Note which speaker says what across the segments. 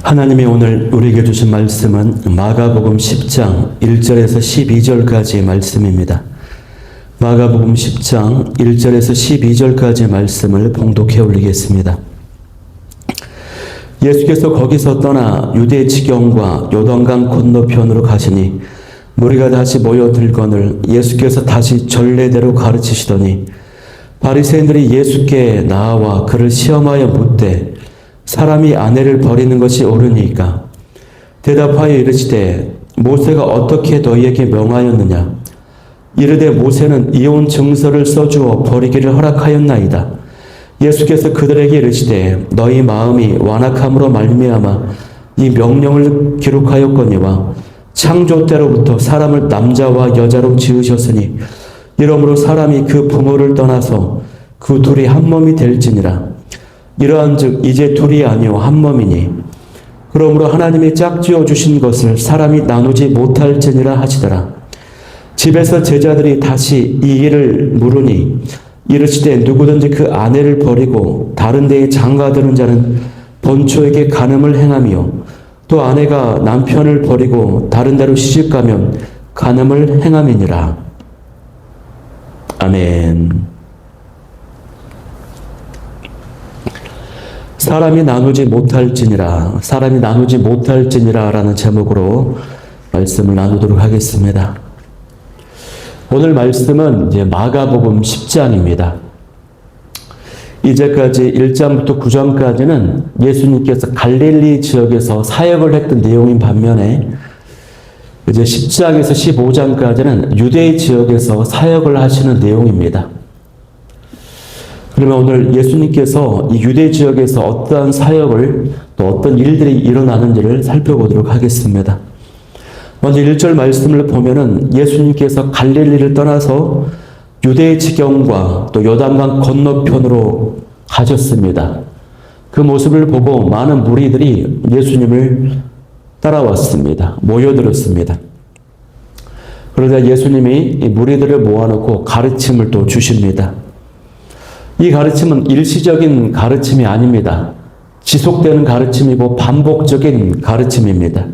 Speaker 1: 하나님이 오늘 우리에게 주신 말씀은 마가복음 10장 1절에서 12절까지의 말씀입니다. 마가복음 10장 1절에서 12절까지의 말씀을 봉독해 올리겠습니다. 예수께서 거기서 떠나 유대 지경과 요단강 건너편으로 가시니 무리가 다시 모여들거늘 예수께서 다시 전례대로 가르치시더니 바리새인들이 예수께 나와 그를 시험하여 묻되 사람이 아내를 버리는 것이 옳으니까 대답하여 이르시되 모세가 어떻게 너희에게 명하였느냐 이르되 모세는 이혼 증서를 써주어 버리기를 허락하였나이다. 예수께서 그들에게 이르시되 너희 마음이 완악함으로 말미암아 이 명령을 기록하였거니와 창조 때로부터 사람을 남자와 여자로 지으셨으니 이러므로 사람이 그 부모를 떠나서 그 둘이 한 몸이 될지니라. 이러한즉 이제 둘이 아니요 한 몸이니 그러므로 하나님이 짝지어 주신 것을 사람이 나누지 못할지니라 하시더라. 집에서 제자들이 다시 이 일을 물으니 이르시되 누구든지 그 아내를 버리고 다른 데에 장가드는 자는 본초에게 간음을 행하며 또 아내가 남편을 버리고 다른 데로 시집가면 간음을 행함이니라. 아멘. 사람이 나누지 못할지니라 라는 제목으로 말씀을 나누도록 하겠습니다. 오늘 말씀은 이제 마가복음 10장입니다. 이제까지 1장부터 9장까지는 예수님께서 갈릴리 지역에서 사역을 했던 내용인 반면에 이제 10장에서 15장까지는 유대 지역에서 사역을 하시는 내용입니다. 그러면 오늘 예수님께서 이 유대 지역에서 어떠한 사역을 또 어떤 일들이 일어나는지를 살펴보도록 하겠습니다. 먼저 1절 말씀을 보면은 예수님께서 갈릴리를 떠나서 유대 지경과 또 요단강 건너편으로 가셨습니다. 그 모습을 보고 많은 무리들이 예수님을 따라왔습니다. 모여들었습니다. 그러자 예수님이 이 무리들을 모아놓고 가르침을 또 주십니다. 이 가르침은 일시적인 가르침이 아닙니다. 지속되는 가르침이고 반복적인 가르침입니다.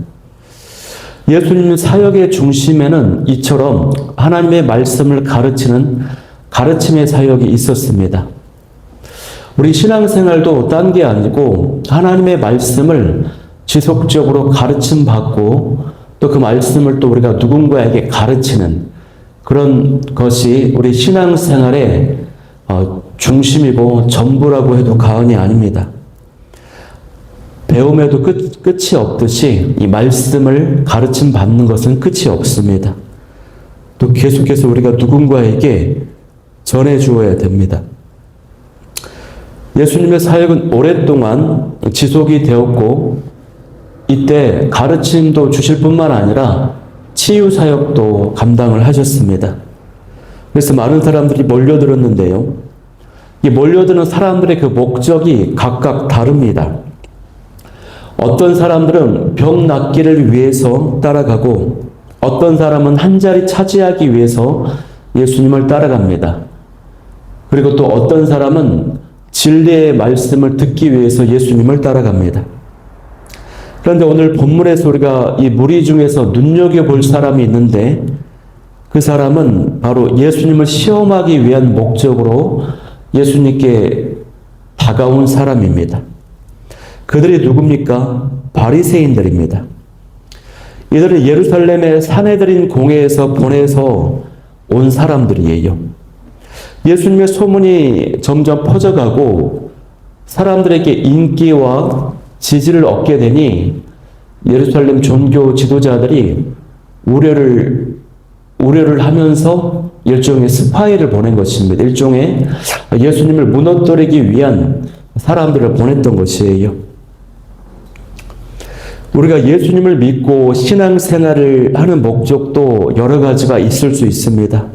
Speaker 1: 예수님 사역의 중심에는 이처럼 하나님의 말씀을 가르치는 가르침의 사역이 있었습니다. 우리 신앙생활도 딴 게 아니고 하나님의 말씀을 지속적으로 가르침받고 또 그 말씀을 또 우리가 누군가에게 가르치는 그런 것이 우리 신앙생활의 중심이고 전부라고 해도 과언이 아닙니다. 배움에도 끝이 없듯이 이 말씀을 가르침 받는 것은 끝이 없습니다. 또 계속해서 우리가 누군가에게 전해 주어야 됩니다. 예수님의 사역은 오랫동안 지속이 되었고 이때 가르침도 주실 뿐만 아니라 치유 사역도 감당을 하셨습니다. 그래서 많은 사람들이 몰려들었는데요. 이 몰려드는 사람들의 그 목적이 각각 다릅니다. 어떤 사람들은 병 낫기를 위해서 따라가고 어떤 사람은 한 자리 차지하기 위해서 예수님을 따라갑니다. 그리고 또 어떤 사람은 진리의 말씀을 듣기 위해서 예수님을 따라갑니다. 그런데 오늘 본문에서 우리가 이 무리 중에서 눈여겨볼 사람이 있는데 그 사람은 바로 예수님을 시험하기 위한 목적으로 예수님께 다가온 사람입니다. 그들이 누굽니까? 바리새인들입니다. 이들은 예루살렘의 사내들인 공회에서 보내서 온 사람들이에요. 예수님의 소문이 점점 퍼져가고 사람들에게 인기와 지지를 얻게 되니 예루살렘 종교 지도자들이 우려를 하면서 일종의 스파이를 보낸 것입니다. 일종의 예수님을 무너뜨리기 위한 사람들을 보냈던 것이에요. 우리가 예수님을 믿고 신앙생활을 하는 목적도 여러 가지가 있을 수 있습니다.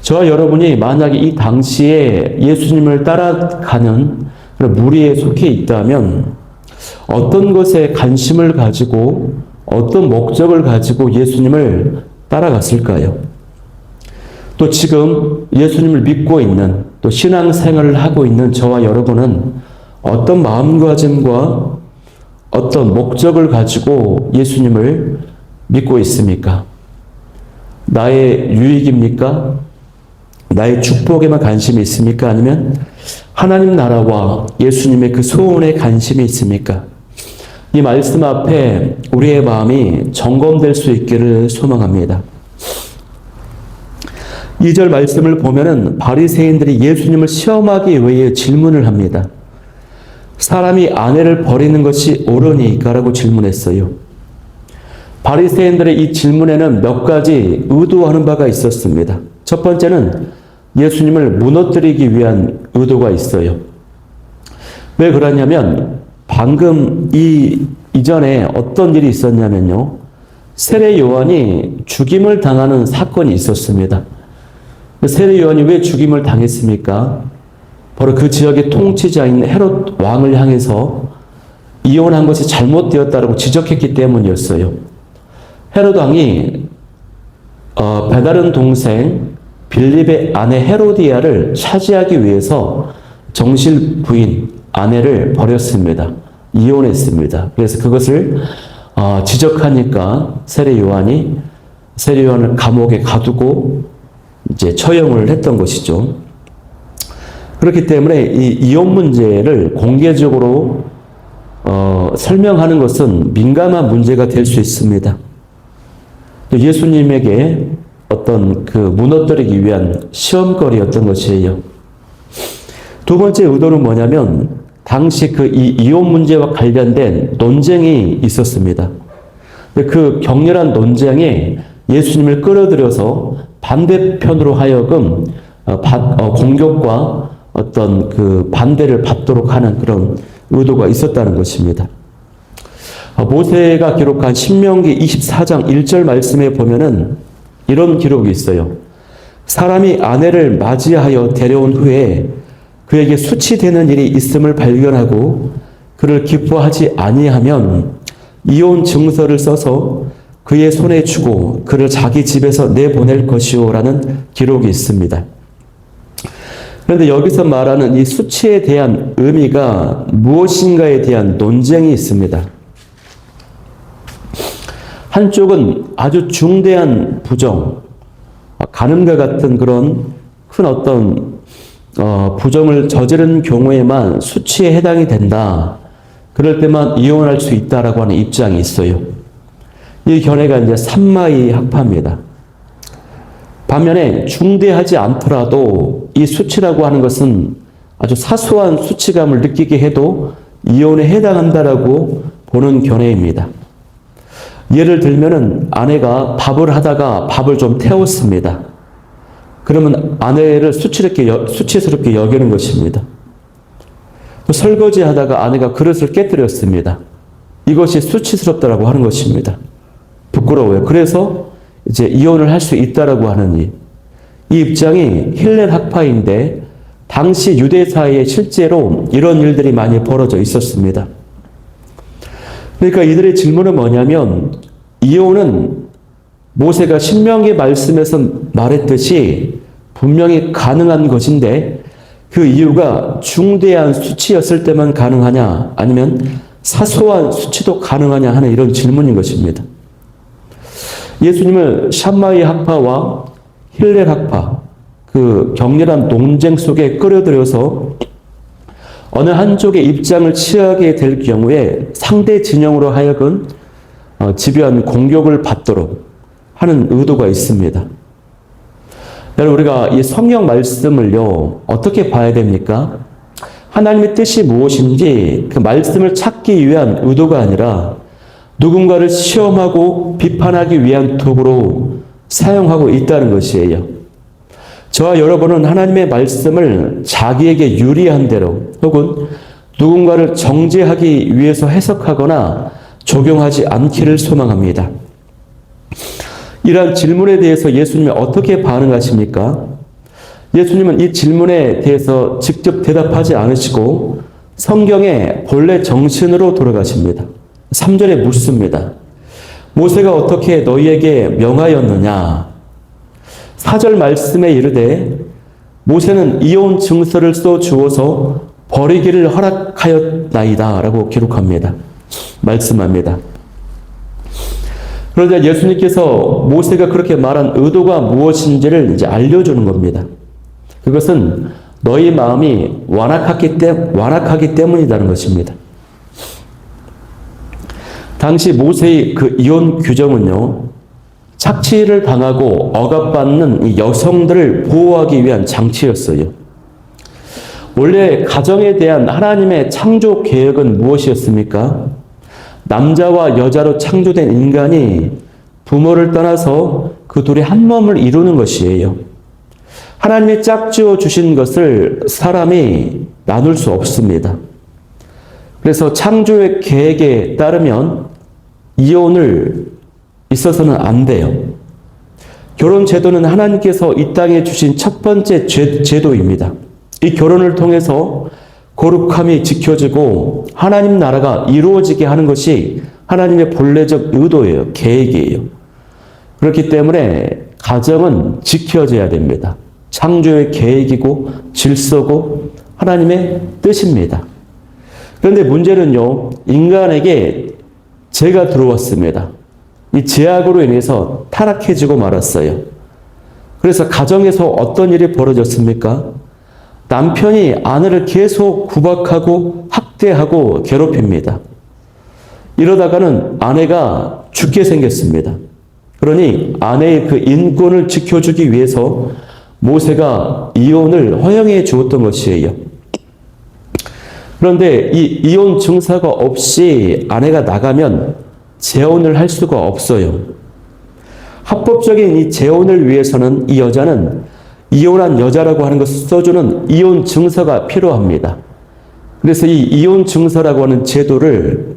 Speaker 1: 저와 여러분이 만약에 이 당시에 예수님을 따라가는 그런 무리에 속해 있다면 어떤 것에 관심을 가지고 어떤 목적을 가지고 예수님을 따라갔을까요? 또 지금 예수님을 믿고 있는 또 신앙생활을 하고 있는 저와 여러분은 어떤 마음가짐과 어떤 목적을 가지고 예수님을 믿고 있습니까? 나의 유익입니까? 나의 축복에만 관심이 있습니까? 아니면 하나님 나라와 예수님의 그 소원에 관심이 있습니까? 이 말씀 앞에 우리의 마음이 점검될 수 있기를 소망합니다. 2절 말씀을 보면은 바리새인들이 예수님을 시험하기 위해 질문을 합니다. 사람이 아내를 버리는 것이 옳으니까라고 질문했어요. 바리새인들의 이 질문에는 몇 가지 의도하는 바가 있었습니다. 첫 번째는 예수님을 무너뜨리기 위한 의도가 있어요. 왜 그러냐면 방금 이전에 어떤 일이 있었냐면요. 세례 요한이 죽임을 당하는 사건이 있었습니다. 세례 요한이 왜 죽임을 당했습니까? 바로 그 지역의 통치자인 헤롯 왕을 향해서 이혼한 것이 잘못되었다고 지적했기 때문이었어요. 헤롯 왕이 배다른 동생 빌립의 아내 헤로디아를 차지하기 위해서 정실 부인 아내를 버렸습니다. 이혼했습니다. 그래서 그것을 지적하니까 세례 요한을 감옥에 가두고 이제 처형을 했던 것이죠. 그렇기 때문에 이 이혼 문제를 공개적으로 설명하는 것은 민감한 문제가 될 수 있습니다. 예수님에게 어떤 그 무너뜨리기 위한 시험거리였던 것이에요. 두 번째 의도는 뭐냐면 당시 그 이혼 문제와 관련된 논쟁이 있었습니다. 그 격렬한 논쟁에 예수님을 끌어들여서 반대편으로 하여금 공격과 어떤 그 반대를 받도록 하는 그런 의도가 있었다는 것입니다. 모세가 기록한 신명기 24장 1절 말씀에 보면은 이런 기록이 있어요. 사람이 아내를 맞이하여 데려온 후에 그에게 수치되는 일이 있음을 발견하고 그를 기뻐하지 아니하면 이혼 증서를 써서 그의 손에 주고 그를 자기 집에서 내보낼 것이오라는 기록이 있습니다. 그런데 여기서 말하는 이 수치에 대한 의미가 무엇인가에 대한 논쟁이 있습니다. 한쪽은 아주 중대한 부정, 간음과 같은 그런 큰 어떤 부정을 저지른 경우에만 수치에 해당이 된다. 그럴 때만 이혼할 수 있다라고 하는 입장이 있어요. 이 견해가 이제 삼마이 학파입니다. 반면에 중대하지 않더라도 이 수치라고 하는 것은 아주 사소한 수치감을 느끼게 해도 이혼에 해당한다라고 보는 견해입니다. 예를 들면은 아내가 밥을 하다가 밥을 좀 태웠습니다. 그러면 아내를 수치스럽게 여기는 것입니다. 또 설거지 하다가 아내가 그릇을 깨뜨렸습니다. 이것이 수치스럽다라고 하는 것입니다. 부끄러워요. 그래서 이제 이혼을 할 수 있다라고 하는 이 입장이 힐렐 학파인데 당시 유대 사회에 실제로 이런 일들이 많이 벌어져 있었습니다. 그러니까 이들의 질문은 뭐냐면 이혼은 모세가 신명기 말씀에서 말했듯이 분명히 가능한 것인데 그 이유가 중대한 수치였을 때만 가능하냐 아니면 사소한 수치도 가능하냐 하는 이런 질문인 것입니다. 예수님을 샴마이 학파와 힐렐 학파 그 격렬한 논쟁 속에 끌어들여서 어느 한쪽의 입장을 취하게 될 경우에 상대 진영으로 하여금 집요한 공격을 받도록 하는 의도가 있습니다. 여러분 우리가 이 성경 말씀을요 어떻게 봐야 됩니까? 하나님의 뜻이 무엇인지 그 말씀을 찾기 위한 의도가 아니라 누군가를 시험하고 비판하기 위한 도구로 사용하고 있다는 것이에요. 저와 여러분은 하나님의 말씀을 자기에게 유리한 대로 혹은 누군가를 정죄하기 위해서 해석하거나 적용하지 않기를 소망합니다. 이러한 질문에 대해서 예수님이 어떻게 반응하십니까? 예수님은 이 질문에 대해서 직접 대답하지 않으시고 성경의 본래 정신으로 돌아가십니다. 3절에 묻습니다. 모세가 어떻게 너희에게 명하였느냐? 4절 말씀에 이르되 모세는 이혼 증서를 써 주어서 버리기를 허락하였나이다 라고 기록합니다. 말씀합니다. 그런데 예수님께서 모세가 그렇게 말한 의도가 무엇인지를 이제 알려주는 겁니다. 그것은 너희 마음이 완악하기 때문이라는 것입니다. 당시 모세의 그 이혼 규정은요, 착취를 당하고 억압받는 이 여성들을 보호하기 위한 장치였어요. 원래 가정에 대한 하나님의 창조 계획은 무엇이었습니까? 남자와 여자로 창조된 인간이 부모를 떠나서 그 둘이 한 몸을 이루는 것이에요. 하나님이 짝지어 주신 것을 사람이 나눌 수 없습니다. 그래서 창조의 계획에 따르면 이혼을 있어서는 안 돼요. 결혼 제도는 하나님께서 이 땅에 주신 첫 번째 제도입니다. 이 결혼을 통해서 거룩함이 지켜지고 하나님 나라가 이루어지게 하는 것이 하나님의 본래적 의도예요. 계획이에요. 그렇기 때문에 가정은 지켜져야 됩니다. 창조의 계획이고 질서고 하나님의 뜻입니다. 그런데 문제는요, 인간에게 죄가 들어왔습니다. 이 죄악으로 인해서 타락해지고 말았어요. 그래서 가정에서 어떤 일이 벌어졌습니까? 남편이 아내를 계속 구박하고 학대하고 괴롭힙니다. 이러다가는 아내가 죽게 생겼습니다. 그러니 아내의 그 인권을 지켜주기 위해서 모세가 이혼을 허용해 주었던 것이에요. 그런데 이 이혼 증서가 없이 아내가 나가면 재혼을 할 수가 없어요. 합법적인 이 재혼을 위해서는 이 여자는 이혼한 여자라고 하는 것을 써주는 이혼 증서가 필요합니다. 그래서 이 이혼 증서라고 하는 제도를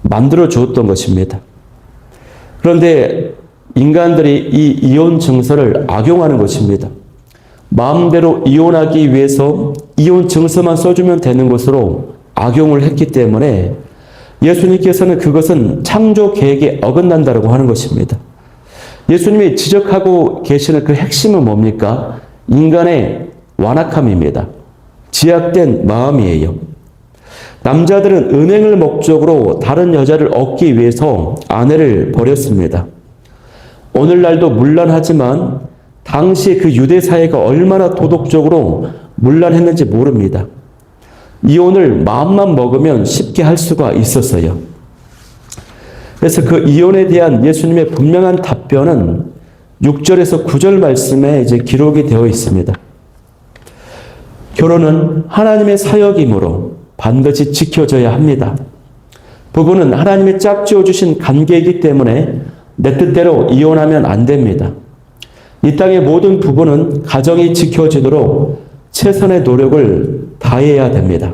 Speaker 1: 만들어 주었던 것입니다. 그런데 인간들이 이 이혼 증서를 악용하는 것입니다. 마음대로 이혼하기 위해서 이혼 증서만 써주면 되는 것으로 악용을 했기 때문에 예수님께서는 그것은 창조 계획에 어긋난다고 하는 것입니다. 예수님이 지적하고 계시는 그 핵심은 뭡니까? 인간의 완악함입니다. 지약된 마음이에요. 남자들은 은행을 목적으로 다른 여자를 얻기 위해서 아내를 버렸습니다. 오늘날도 문란하지만 당시 그 유대 사회가 얼마나 도덕적으로 문란했는지 모릅니다. 이혼을 마음만 먹으면 쉽게 할 수가 있었어요. 그래서 그 이혼에 대한 예수님의 분명한 답변은 6절에서 9절 말씀에 이제 기록이 되어 있습니다. 결혼은 하나님의 사역이므로 반드시 지켜져야 합니다. 부부는 하나님의 짝지어 주신 관계이기 때문에 내 뜻대로 이혼하면 안 됩니다. 이 땅의 모든 부부는 가정이 지켜지도록 최선의 노력을 다해야 됩니다.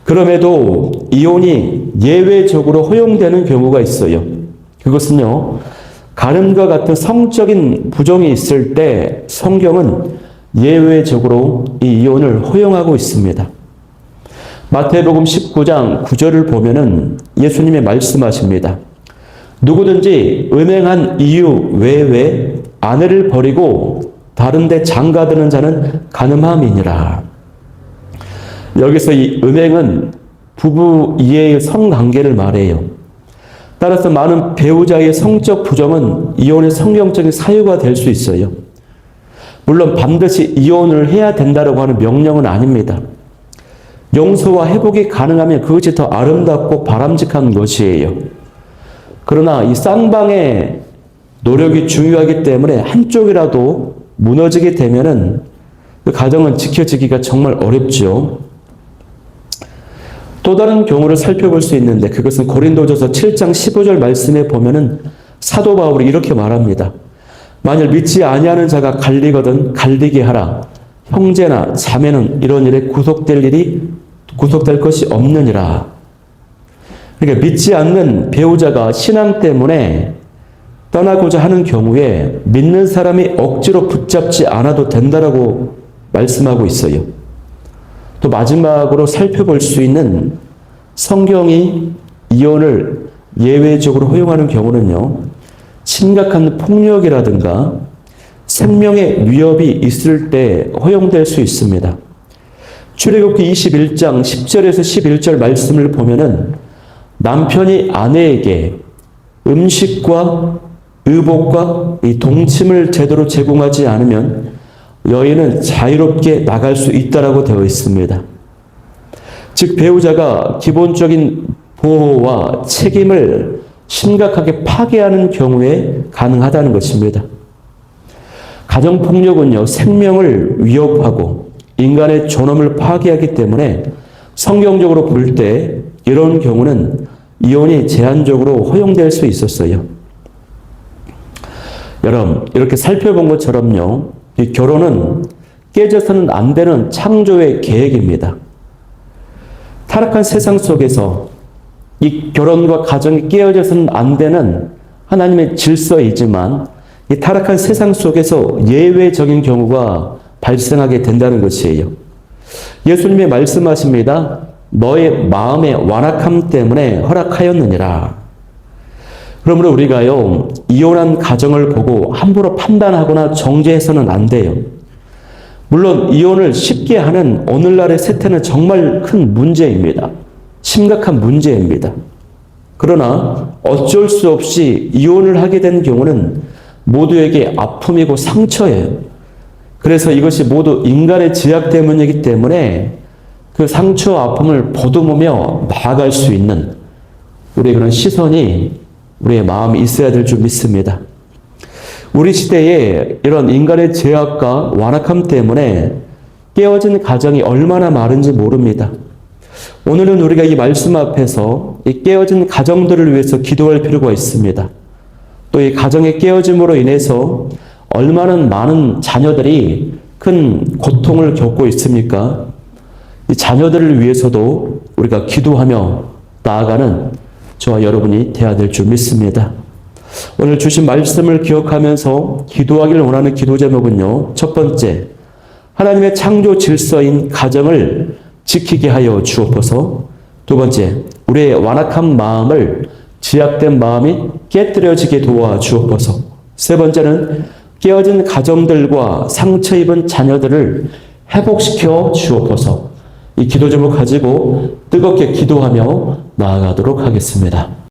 Speaker 1: 그럼에도 이혼이 예외적으로 허용되는 경우가 있어요. 그것은요, 가늠과 같은 성적인 부정이 있을 때 성경은 예외적으로 이 이혼을 허용하고 있습니다. 마태복음 19장 9절을 보면은 예수님이 말씀하십니다. 누구든지 음행한 이유 외에 아내를 버리고 다른 데 장가드는 자는 간음함이니라. 여기서 이 음행은 부부 이해의 성관계를 말해요. 따라서 많은 배우자의 성적 부정은 이혼의 성경적인 사유가 될 수 있어요. 물론 반드시 이혼을 해야 된다고 하는 명령은 아닙니다. 용서와 회복이 가능하면 그것이 더 아름답고 바람직한 것이에요. 그러나 이 쌍방의 노력이 중요하기 때문에 한쪽이라도 무너지게 되면은 그 가정은 지켜지기가 정말 어렵죠. 또 다른 경우를 살펴볼 수 있는데 그것은 고린도전서 7장 15절 말씀에 보면은 사도 바울이 이렇게 말합니다. 만일 믿지 아니하는 자가 갈리거든 갈리게 하라. 형제나 자매는 이런 일에 구속될 것이 없느니라. 그러니까 믿지 않는 배우자가 신앙 때문에 떠나고자 하는 경우에 믿는 사람이 억지로 붙잡지 않아도 된다라고 말씀하고 있어요. 또 마지막으로 살펴볼 수 있는 성경이 이혼을 예외적으로 허용하는 경우는요, 심각한 폭력이라든가 생명의 위협이 있을 때 허용될 수 있습니다. 출애굽기 21장 10절에서 11절 말씀을 보면은 남편이 아내에게 음식과 의복과 이 동침을 제대로 제공하지 않으면 여인은 자유롭게 나갈 수 있다라고 되어 있습니다. 즉 배우자가 기본적인 보호와 책임을 심각하게 파괴하는 경우에 가능하다는 것입니다. 가정폭력은요, 생명을 위협하고 인간의 존엄을 파괴하기 때문에 성경적으로 볼 때 이런 경우는 이혼이 제한적으로 허용될 수 있었어요. 여러분, 이렇게 살펴본 것처럼요, 이 결혼은 깨져서는 안 되는 창조의 계획입니다. 타락한 세상 속에서 이 결혼과 가정이 깨어져서는 안 되는 하나님의 질서이지만 이 타락한 세상 속에서 예외적인 경우가 발생하게 된다는 것이에요. 예수님이 말씀하십니다. 너의 마음의 완악함 때문에 허락하였느니라. 그러므로 우리가요, 이혼한 가정을 보고 함부로 판단하거나 정죄해서는 안 돼요. 물론 이혼을 쉽게 하는 오늘날의 세태는 정말 큰 문제입니다. 심각한 문제입니다. 그러나 어쩔 수 없이 이혼을 하게 된 경우는 모두에게 아픔이고 상처예요. 그래서 이것이 모두 인간의 죄악 때문이기 때문에 그 상처와 아픔을 보듬으며 나아갈 수 있는 우리의 그런 시선이 우리의 마음에 있어야 될 줄 믿습니다. 우리 시대에 이런 인간의 죄악과 완악함 때문에 깨어진 가정이 얼마나 많은지 모릅니다. 오늘은 우리가 이 말씀 앞에서 이 깨어진 가정들을 위해서 기도할 필요가 있습니다. 또 이 가정의 깨어짐으로 인해서 얼마나 많은 자녀들이 큰 고통을 겪고 있습니까? 이 자녀들을 위해서도 우리가 기도하며 나아가는 저와 여러분이 되어야 될 줄 믿습니다. 오늘 주신 말씀을 기억하면서 기도하기를 원하는 기도 제목은요. 첫 번째, 하나님의 창조 질서인 가정을 지키게 하여 주옵소서. 두 번째, 우리의 완악한 마음을 지약된 마음이 깨뜨려지게 도와 주옵소서. 세 번째는 깨어진 가정들과 상처 입은 자녀들을 회복시켜 주옵소서. 이 기도 제목 가지고 뜨겁게 기도하며 나아가도록 하겠습니다.